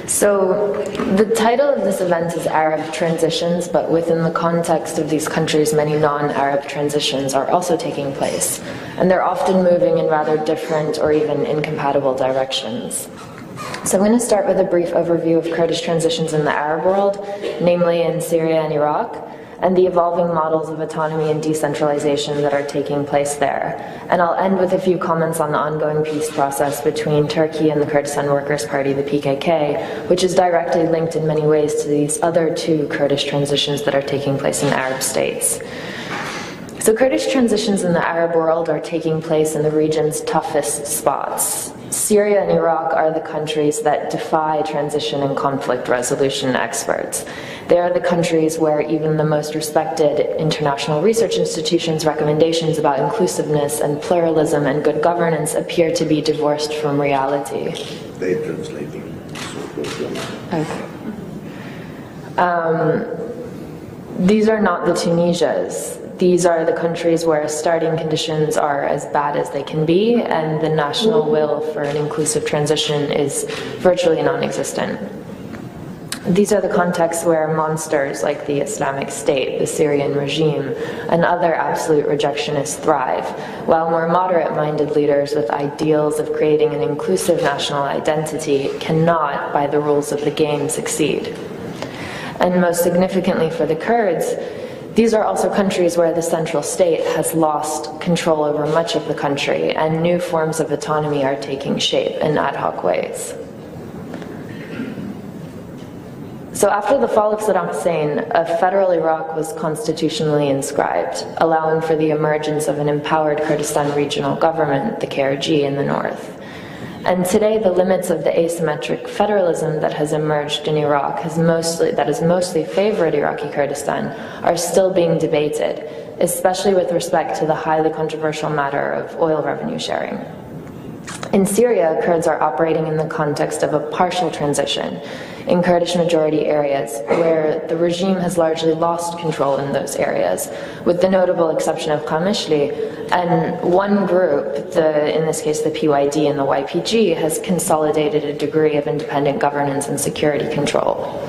So the title of this event is Arab Transitions, but within the context of these countries, many non-Arab transitions are also taking place, and they're often moving in rather different or even incompatible directions. So I'm going to start with a brief overview of Kurdish transitions in the Arab world, namely in Syria and Iraq, and the evolving models of autonomy and decentralization that are taking place there. And I'll end with a few comments on the ongoing peace process between Turkey and the Kurdistan Workers' Party, the PKK, which is directly linked in many ways to these other two Kurdish transitions that are taking place in Arab states. So Kurdish transitions in the Arab world are taking place in the region's toughest spots. Syria and Iraq are the countries that defy transition and conflict resolution experts. They are the countries where even the most respected international research institutions' recommendations about inclusiveness and pluralism and good governance appear to be divorced from reality. They're translating. Okay. These are not the Tunisias. These are the countries where starting conditions are as bad as they can be, and the national will for an inclusive transition is virtually non-existent. These are the contexts where monsters like the Islamic State, the Syrian regime, and other absolute rejectionists thrive, while more moderate-minded leaders with ideals of creating an inclusive national identity cannot, by the rules of the game, succeed. And most significantly for the Kurds, these are also countries where the central state has lost control over much of the country, and new forms of autonomy are taking shape in ad hoc ways. So after the fall of Saddam Hussein, a federal Iraq was constitutionally inscribed, allowing for the emergence of an empowered Kurdistan regional government, the KRG, in the north. And today, the limits of the asymmetric federalism that has emerged in Iraq that has mostly favored Iraqi Kurdistan are still being debated, especially with respect to the highly controversial matter of oil revenue sharing. In Syria, Kurds are operating in the context of a partial transition in Kurdish majority areas where the regime has largely lost control in those areas, with the notable exception of Qamishli, and one group, in this case the PYD and the YPG, has consolidated a degree of independent governance and security control.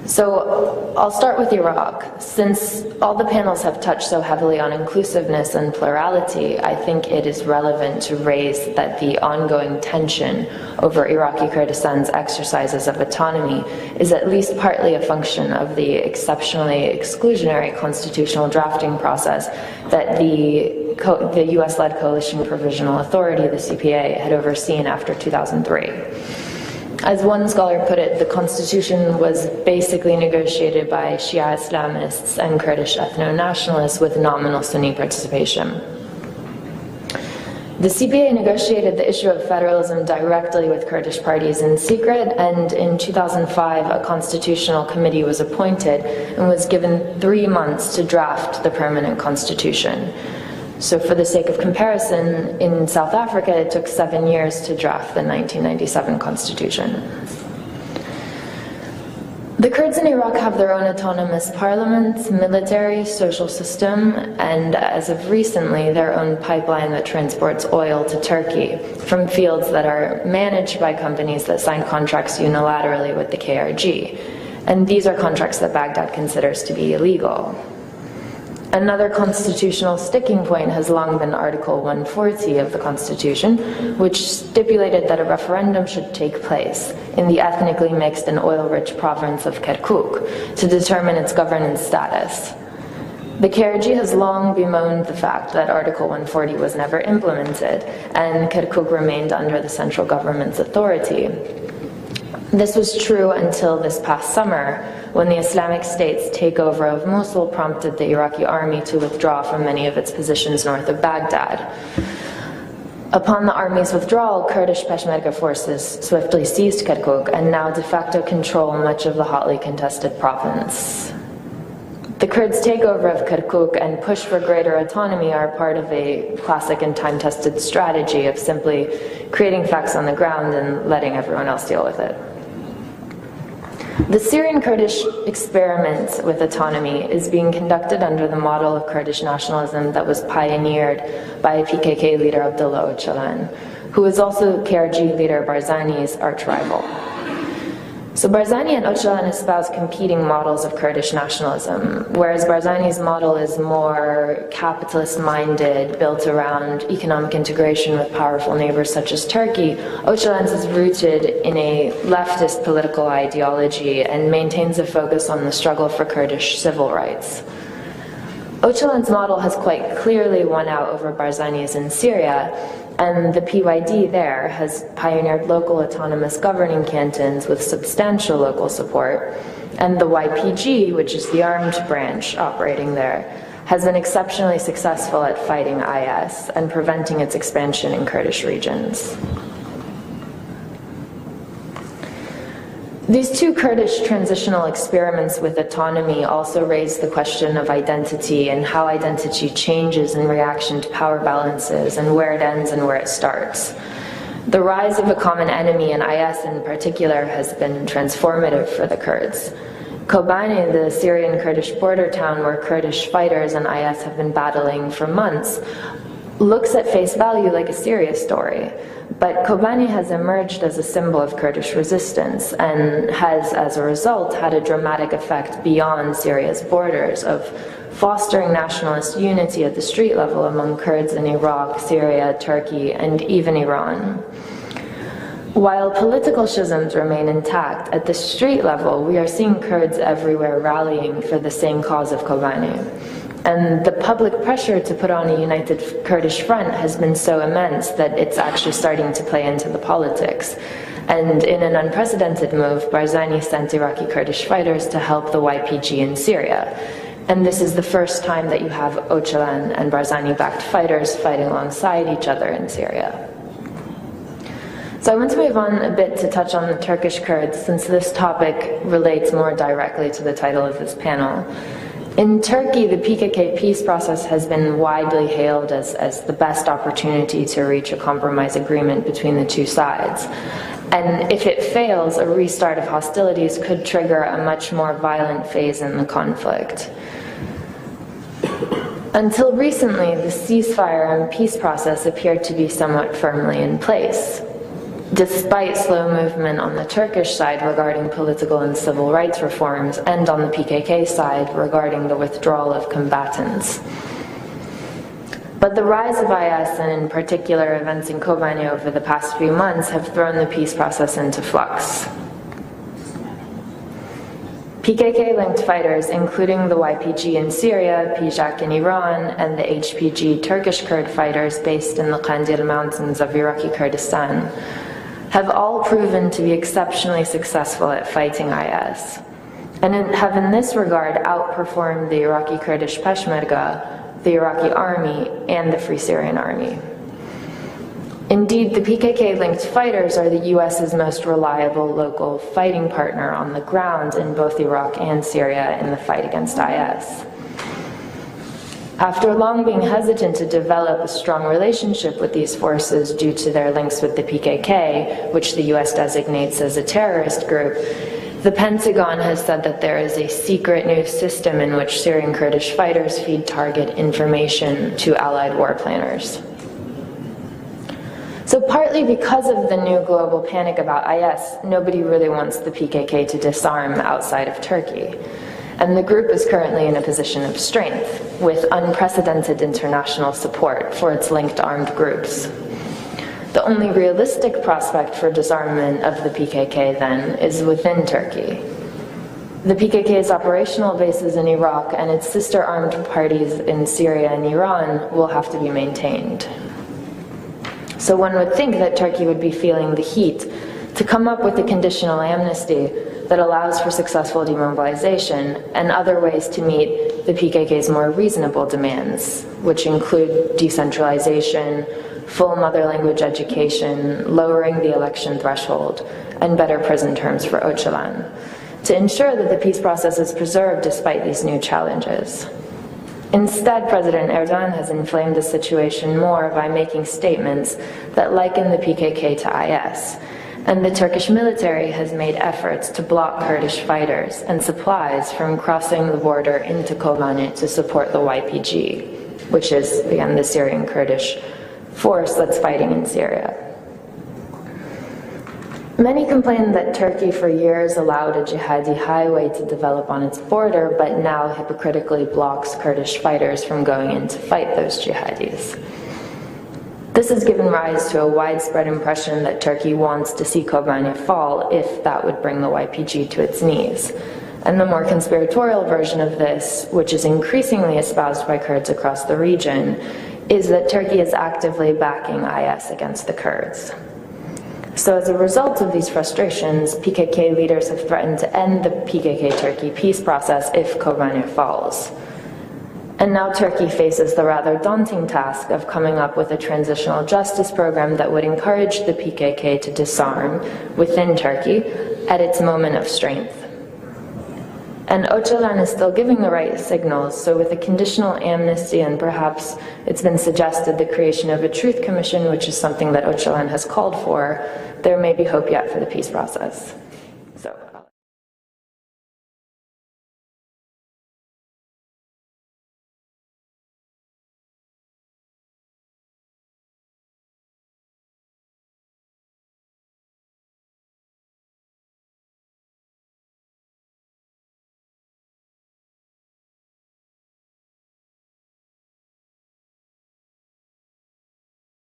So I'll start with Iraq. Since all the panels have touched so heavily on inclusiveness and plurality, I think it is relevant to raise that the ongoing tension over Iraqi Kurdistan's exercises of autonomy is at least partly a function of the exceptionally exclusionary constitutional drafting process that the US-led Coalition Provisional Authority, the CPA, had overseen after 2003. As one scholar put it, the constitution was basically negotiated by Shia Islamists and Kurdish ethno-nationalists with nominal Sunni participation. The CPA negotiated the issue of federalism directly with Kurdish parties in secret, and in 2005 a constitutional committee was appointed and was given 3 months to draft the permanent constitution. So for the sake of comparison, in South Africa it took 7 years to draft the 1997 constitution. The Kurds in Iraq have their own autonomous parliament, military, social system, and as of recently, their own pipeline that transports oil to Turkey from fields that are managed by companies that sign contracts unilaterally with the KRG. And these are contracts that Baghdad considers to be illegal. Another constitutional sticking point has long been Article 140 of the Constitution, which stipulated that a referendum should take place in the ethnically mixed and oil-rich province of Kirkuk to determine its governance status. The KRG has long bemoaned the fact that Article 140 was never implemented, and Kirkuk remained under the central government's authority. This was true until this past summer, when the Islamic State's takeover of Mosul prompted the Iraqi army to withdraw from many of its positions north of Baghdad. Upon the army's withdrawal, Kurdish Peshmerga forces swiftly seized Kirkuk and now de facto control much of the hotly contested province. The Kurds' takeover of Kirkuk and push for greater autonomy are part of a classic and time-tested strategy of simply creating facts on the ground and letting everyone else deal with it. The Syrian Kurdish experiment with autonomy is being conducted under the model of Kurdish nationalism that was pioneered by PKK leader Abdullah, , who is also KRG leader Barzani's arch-rival. So Barzani and Öcalan espouse competing models of Kurdish nationalism, whereas Barzani's model is more capitalist-minded, built around economic integration with powerful neighbors such as Turkey. Öcalan's is rooted in a leftist political ideology and maintains a focus on the struggle for Kurdish civil rights. Öcalan's model has quite clearly won out over Barzani's in Syria, and the PYD there has pioneered local autonomous governing cantons with substantial local support, and the YPG, which is the armed branch operating there, has been exceptionally successful at fighting IS and preventing its expansion in Kurdish regions. These two Kurdish transitional experiments with autonomy also raise the question of identity and how identity changes in reaction to power balances and where it ends and where it starts. The rise of a common enemy, and IS in particular, has been transformative for the Kurds. Kobani, the Syrian Kurdish border town where Kurdish fighters and IS have been battling for months, looks at face value like a Syria story. But Kobani has emerged as a symbol of Kurdish resistance and has, as a result, had a dramatic effect beyond Syria's borders of fostering nationalist unity at the street level among Kurds in Iraq, Syria, Turkey, and even Iran. While political schisms remain intact, at the street level, we are seeing Kurds everywhere rallying for the same cause of Kobani. And the public pressure to put on a united Kurdish front has been so immense that it's actually starting to play into the politics. And in an unprecedented move, Barzani sent Iraqi Kurdish fighters to help the YPG in Syria. And this is the first time that you have Öcalan and Barzani-backed fighters fighting alongside each other in Syria. So I want to move on a bit to touch on the Turkish Kurds, since this topic relates more directly to the title of this panel. In Turkey, the PKK peace process has been widely hailed as the best opportunity to reach a compromise agreement between the two sides. And if it fails, a restart of hostilities could trigger a much more violent phase in the conflict. Until recently, the ceasefire and peace process appeared to be somewhat firmly in place, despite slow movement on the Turkish side regarding political and civil rights reforms, and on the PKK side regarding the withdrawal of combatants. But the rise of IS, and in particular events in Kobani over the past few months, have thrown the peace process into flux. PKK-linked fighters, including the YPG in Syria, PJAK in Iran, and the HPG Turkish Kurd fighters based in the Kandil Mountains of Iraqi Kurdistan, have all proven to be exceptionally successful at fighting IS, and have in this regard outperformed the Iraqi Kurdish Peshmerga, the Iraqi Army, and the Free Syrian Army. Indeed, the PKK-linked fighters are the US's most reliable local fighting partner on the ground in both Iraq and Syria in the fight against IS. After long being hesitant to develop a strong relationship with these forces due to their links with the PKK, which the US designates as a terrorist group, the Pentagon has said that there is a secret news system in which Syrian Kurdish fighters feed target information to allied war planners. So partly because of the new global panic about IS, nobody really wants the PKK to disarm outside of Turkey. And the group is currently in a position of strength, with unprecedented international support for its linked armed groups. The only realistic prospect for disarmament of the PKK, then, is within Turkey. The PKK's operational bases in Iraq and its sister armed parties in Syria and Iran will have to be maintained. So one would think that Turkey would be feeling the heat to come up with a conditional amnesty that allows for successful demobilization and other ways to meet the PKK's more reasonable demands, which include decentralization, full mother language education, lowering the election threshold, and better prison terms for Öcalan, to ensure that the peace process is preserved despite these new challenges. Instead, President Erdogan has inflamed the situation more by making statements that liken the PKK to IS, and the Turkish military has made efforts to block Kurdish fighters and supplies from crossing the border into Kobani to support the YPG, which is, again, the Syrian Kurdish force that's fighting in Syria. Many complain that Turkey for years allowed a jihadi highway to develop on its border, but now hypocritically blocks Kurdish fighters from going in to fight those jihadis. This has given rise to a widespread impression that Turkey wants to see Kobane fall if that would bring the YPG to its knees. And the more conspiratorial version of this, which is increasingly espoused by Kurds across the region, is that Turkey is actively backing IS against the Kurds. So as a result of these frustrations, PKK leaders have threatened to end the PKK-Turkey peace process if Kobane falls. And now Turkey faces the rather daunting task of coming up with a transitional justice program that would encourage the PKK to disarm within Turkey at its moment of strength. And Öcalan is still giving the right signals, so with a conditional amnesty, and perhaps it's been suggested the creation of a truth commission, which is something that Öcalan has called for, there may be hope yet for the peace process.